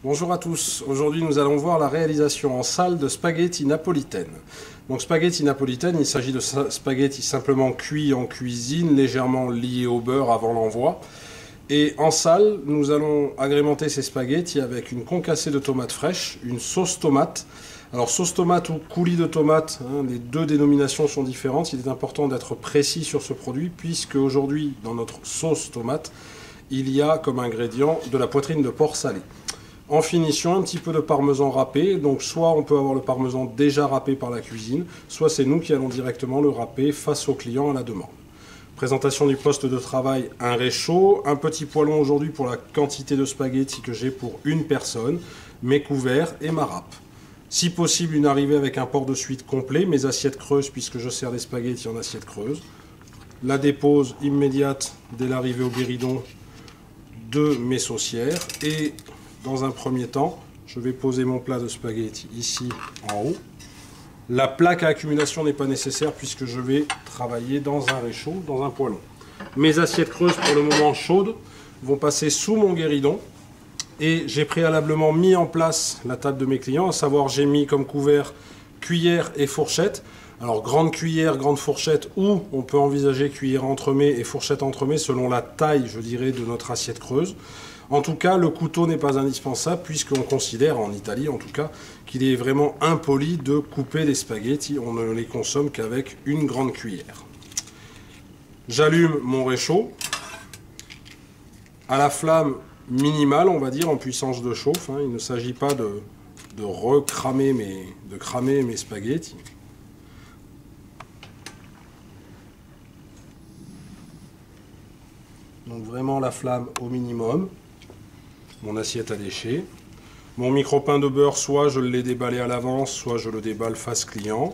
Bonjour à tous, aujourd'hui nous allons voir la réalisation en salle de spaghetti napolitaine. Donc spaghetti napolitaine, il s'agit de spaghetti simplement cuits en cuisine, légèrement liés au beurre avant l'envoi. Et en salle, nous allons agrémenter ces spaghettis avec une concassée de tomates fraîches, une sauce tomate. Alors sauce tomate ou coulis de tomate, les deux dénominations sont différentes. Il est important d'être précis sur ce produit puisque aujourd'hui dans notre sauce tomate, il y a comme ingrédient de la poitrine de porc salée. En finition, un petit peu de parmesan râpé, donc soit on peut avoir le parmesan déjà râpé par la cuisine, soit c'est nous qui allons directement le râper face au client à la demande. Présentation du poste de travail, un réchaud, un petit poêlon aujourd'hui pour la quantité de spaghettis que j'ai pour une personne, mes couverts et ma râpe. Si possible, une arrivée avec un port de suite complet, mes assiettes creuses puisque je sers des spaghettis en assiette creuse. La dépose immédiate dès l'arrivée au guéridon de mes saucières et dans un premier temps, je vais poser mon plat de spaghettis ici en haut. La plaque à accumulation n'est pas nécessaire puisque je vais travailler dans un réchaud, dans un poêlon. Mes assiettes creuses pour le moment chaudes vont passer sous mon guéridon et j'ai préalablement mis en place la table de mes clients, à savoir j'ai mis comme couvert cuillère et fourchette. Alors grande cuillère, grande fourchette ou on peut envisager cuillère entremets et fourchette entremets selon la taille, je dirais, de notre assiette creuse. En tout cas, le couteau n'est pas indispensable puisqu'on considère, en Italie en tout cas, qu'il est vraiment impoli de couper les spaghettis. On ne les consomme qu'avec une grande cuillère. J'allume mon réchaud à la flamme minimale, on va dire, en puissance de chauffe. Il ne s'agit pas de cramer mes spaghettis. Donc vraiment la flamme au minimum. Mon assiette à lécher. Mon micro-pain de beurre, soit je l'ai déballé à l'avance, soit je le déballe face client.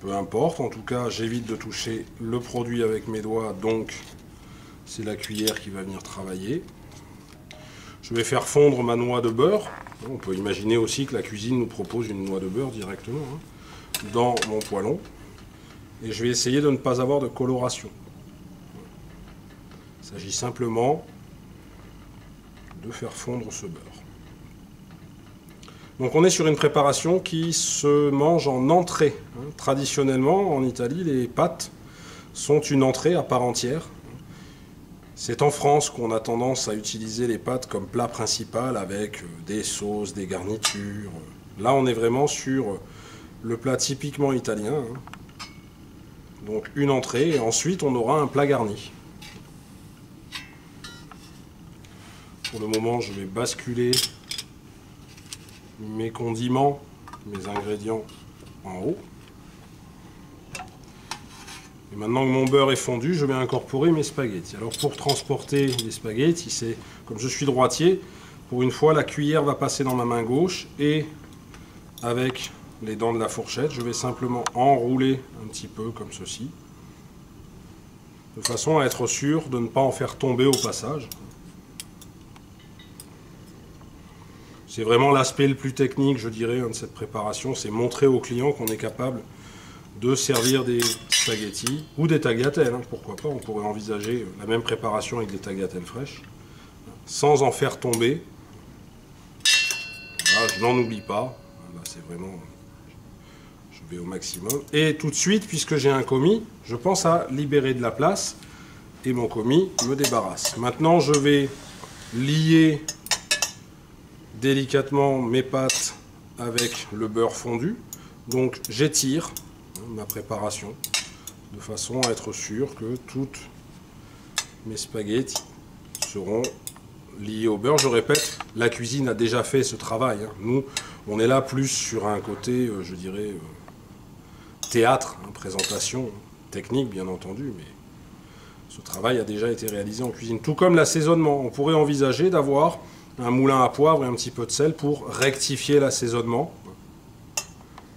Peu importe, en tout cas, j'évite de toucher le produit avec mes doigts, donc c'est la cuillère qui va venir travailler. Je vais faire fondre ma noix de beurre. On peut imaginer aussi que la cuisine nous propose une noix de beurre directement dans mon poêlon. Et je vais essayer de ne pas avoir de coloration. Il s'agit simplement de faire fondre ce beurre. Donc on est sur une préparation qui se mange en entrée. Traditionnellement, en Italie, les pâtes sont une entrée à part entière. C'est en France qu'on a tendance à utiliser les pâtes comme plat principal avec des sauces, des garnitures. Là, on est vraiment sur le plat typiquement italien. Donc une entrée et ensuite on aura un plat garni. Pour le moment, je vais basculer mes condiments, mes ingrédients en haut. Et maintenant que mon beurre est fondu, je vais incorporer mes spaghettis. Alors pour transporter les spaghettis, c'est comme je suis droitier, pour une fois la cuillère va passer dans ma main gauche et avec les dents de la fourchette, je vais simplement enrouler un petit peu comme ceci, de façon à être sûr de ne pas en faire tomber au passage. C'est vraiment l'aspect le plus technique, je dirais, de cette préparation, c'est montrer au client qu'on est capable de servir des spaghettis ou des tagliatelles. Pourquoi pas, on pourrait envisager la même préparation avec des tagliatelles fraîches, sans en faire tomber. Voilà, je n'en oublie pas. Là, c'est vraiment, je vais au maximum. Et tout de suite, puisque j'ai un commis, je pense à libérer de la place et mon commis me débarrasse. Maintenant, je vais lier délicatement mes pâtes avec le beurre fondu. Donc j'étire ma préparation de façon à être sûr que toutes mes spaghettis seront liés au beurre. Je répète, la cuisine a déjà fait ce travail. Nous, on est là plus sur un côté, je dirais, théâtre, présentation technique bien entendu, mais ce travail a déjà été réalisé en cuisine. Tout comme l'assaisonnement, on pourrait envisager d'avoir un moulin à poivre et un petit peu de sel pour rectifier l'assaisonnement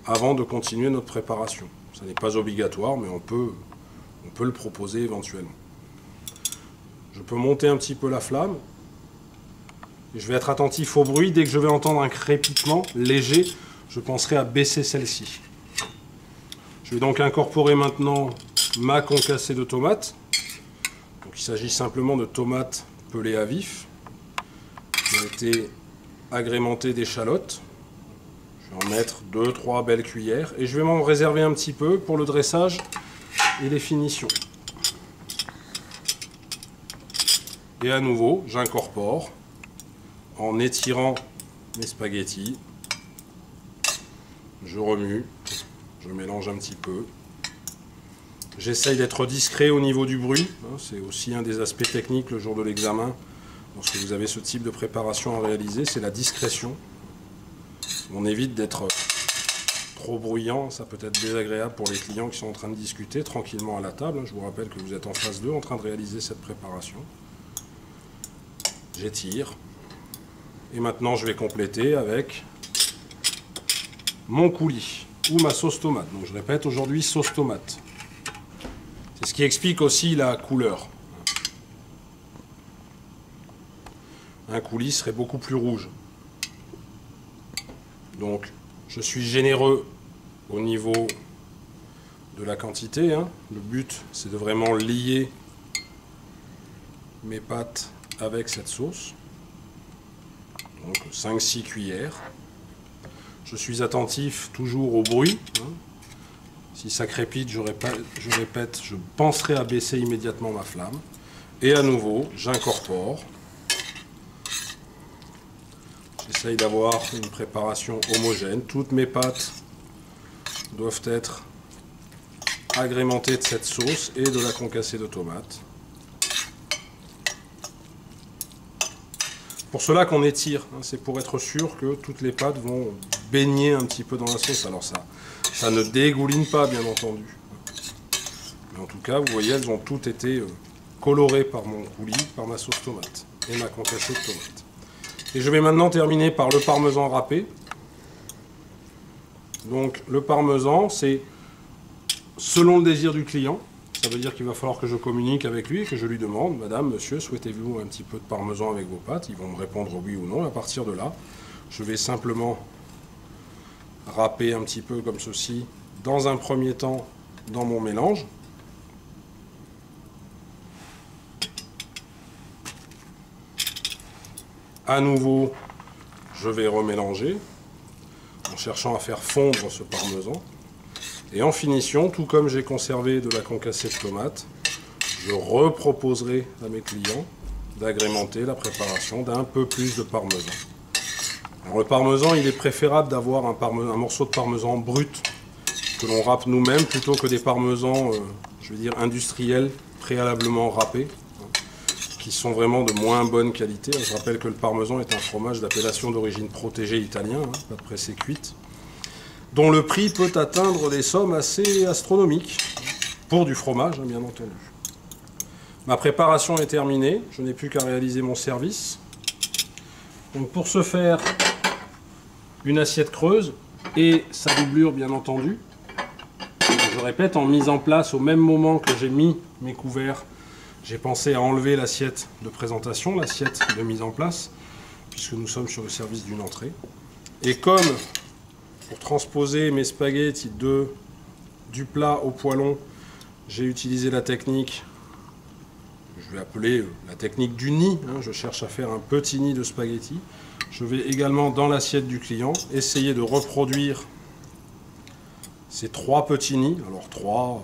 avant de continuer notre préparation. Ça n'est pas obligatoire, mais on peut le proposer éventuellement. Je peux monter un petit peu la flamme. Et je vais être attentif au bruit. Dès que je vais entendre un crépitement léger, je penserai à baisser celle-ci. Je vais donc incorporer maintenant ma concassée de tomates. Donc, il s'agit simplement de tomates pelées à vif, qui ont été agrémenter d'échalotes. Je vais en mettre 2-3 belles cuillères et je vais m'en réserver un petit peu pour le dressage et les finitions. Et à nouveau, j'incorpore en étirant mes spaghettis. Je remue, je mélange un petit peu. J'essaye d'être discret au niveau du bruit. C'est aussi un des aspects techniques le jour de l'examen. Lorsque vous avez ce type de préparation à réaliser, c'est la discrétion. On évite d'être trop bruyant, ça peut être désagréable pour les clients qui sont en train de discuter tranquillement à la table. Je vous rappelle que vous êtes en phase 2 en train de réaliser cette préparation. J'étire. Et maintenant, je vais compléter avec mon coulis ou ma sauce tomate. Donc je répète, aujourd'hui, sauce tomate. C'est ce qui explique aussi la couleur. Un coulis serait beaucoup plus rouge. Donc, je suis généreux au niveau de la quantité. Le but, c'est de vraiment lier mes pâtes avec cette sauce. Donc 5-6 cuillères. Je suis attentif toujours au bruit. Si ça crépite, je répète, je penserai à baisser immédiatement ma flamme. Et à nouveau, j'incorpore. J'essaye d'avoir une préparation homogène. Toutes mes pâtes doivent être agrémentées de cette sauce et de la concassée de tomates. Pour cela qu'on étire, c'est pour être sûr que toutes les pâtes vont baigner un petit peu dans la sauce. Alors ça ne dégouline pas, bien entendu. Mais en tout cas, vous voyez, elles ont toutes été colorées par mon coulis, par ma sauce tomate et ma concassée de tomates. Et je vais maintenant terminer par le parmesan râpé. Donc le parmesan, c'est selon le désir du client. Ça veut dire qu'il va falloir que je communique avec lui et que je lui demande, Madame, Monsieur, souhaitez-vous un petit peu de parmesan avec vos pâtes? Ils vont me répondre oui ou non. À partir de là, je vais simplement râper un petit peu comme ceci, dans un premier temps, dans mon mélange. À nouveau, je vais remélanger en cherchant à faire fondre ce parmesan. Et en finition, tout comme j'ai conservé de la concassée de tomates, je reproposerai à mes clients d'agrémenter la préparation d'un peu plus de parmesan. Alors, le parmesan, il est préférable d'avoir un morceau de parmesan brut que l'on râpe nous-mêmes plutôt que des parmesans, je veux dire, industriels, préalablement râpés, qui sont vraiment de moins bonne qualité. Je rappelle que le parmesan est un fromage d'appellation d'origine protégée italien, pas de pressé cuite, dont le prix peut atteindre des sommes assez astronomiques, pour du fromage, bien entendu. Ma préparation est terminée, je n'ai plus qu'à réaliser mon service. Donc pour ce faire, une assiette creuse et sa doublure, bien entendu. Je répète, en mise en place au même moment que j'ai mis mes couverts, j'ai pensé à enlever l'assiette de présentation, l'assiette de mise en place, puisque nous sommes sur le service d'une entrée. Et comme pour transposer mes spaghettis du plat au poêlon, j'ai utilisé la technique, je vais appeler la technique du nid. Je cherche à faire un petit nid de spaghettis. Je vais également, dans l'assiette du client, essayer de reproduire ces 3 petits nids. Alors 3,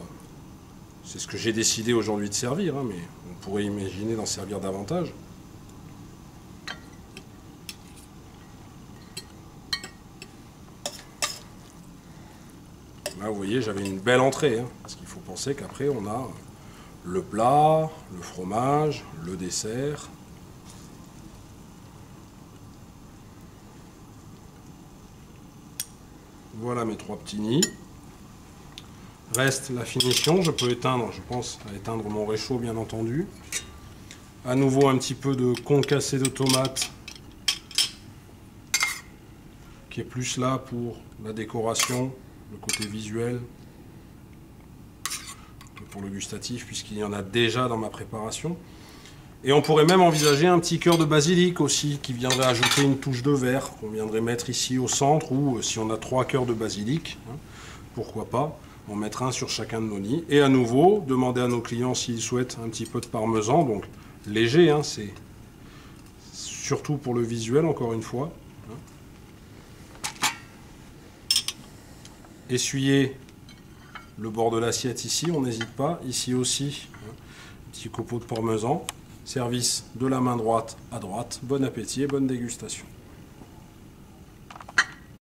c'est ce que j'ai décidé aujourd'hui de servir, mais on pourrait imaginer d'en servir davantage. Là, vous voyez, j'avais une belle entrée, parce qu'il faut penser qu'après, on a le plat, le fromage, le dessert. Voilà mes 3 petits nids. Reste la finition. Je peux éteindre, je pense à éteindre mon réchaud, bien entendu. À nouveau, un petit peu de concassé de tomates, qui est plus là pour la décoration, le côté visuel, que pour le gustatif, puisqu'il y en a déjà dans ma préparation. Et on pourrait même envisager un petit cœur de basilic aussi, qui viendrait ajouter une touche de vert, qu'on viendrait mettre ici au centre, ou si on a 3 cœurs de basilic, pourquoi pas, on mettra un sur chacun de nos nids. Et à nouveau, demander à nos clients s'ils souhaitent un petit peu de parmesan, donc léger, c'est surtout pour le visuel, encore une fois. essuyer le bord de l'assiette ici, on n'hésite pas. Ici aussi, petit copeau de parmesan. Service de la main droite à droite. Bon appétit et bonne dégustation.